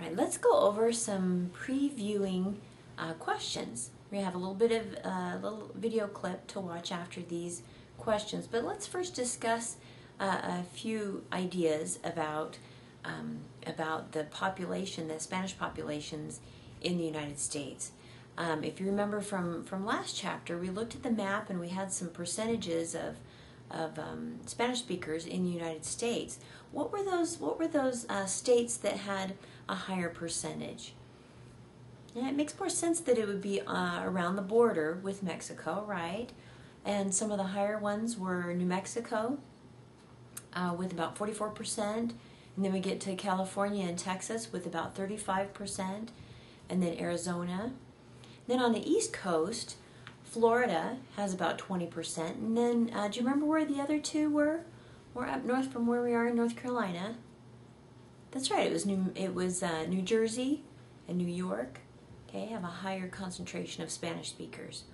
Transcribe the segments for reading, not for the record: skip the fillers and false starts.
All right, let's go over some previewing questions. We're going to have a little bit of a little video clip to watch after these questions, but let's first discuss a few ideas about the population, the Spanish populations in the United States. If you remember from last chapter, we looked at the map and we had some percentages of Spanish speakers in the United States. What were those states that had a higher percentage? And it makes more sense that it would be around the border with Mexico, right? And some of the higher ones were New Mexico with about 44%, and then we get to California and Texas with about 35%, and then Arizona. Then on the East Coast, Florida has about 20%, and then do you remember where the other two were? We're up north from where we are in North Carolina. That's right, it was New Jersey and New York. Okay, have a higher concentration of Spanish speakers.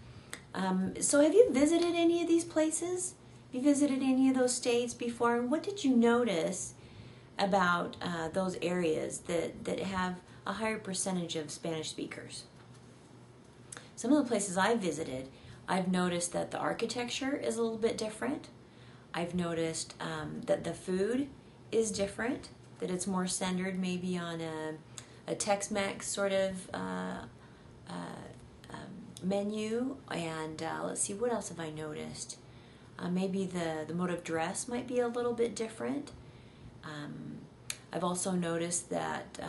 So have you visited any of these places? Have you visited any of those states before? And what did you notice about those areas that have a higher percentage of Spanish speakers? Some of the places I visited, I've noticed that the architecture is a little bit different. I've noticed that the food is different, that it's more centered maybe on a Tex-Mex sort of menu. And let's see, what else have I noticed? Maybe the mode of dress might be a little bit different. I've also noticed that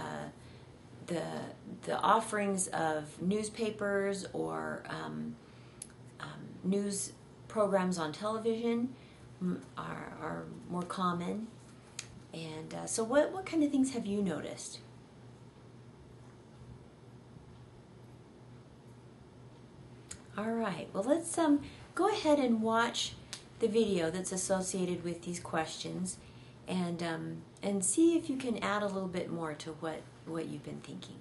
the offerings of newspapers or news programs on television are more common. And so what kind of things have you noticed? All right, well, let's go ahead and watch the video that's associated with these questions and see if you can add a little bit more to what you've been thinking.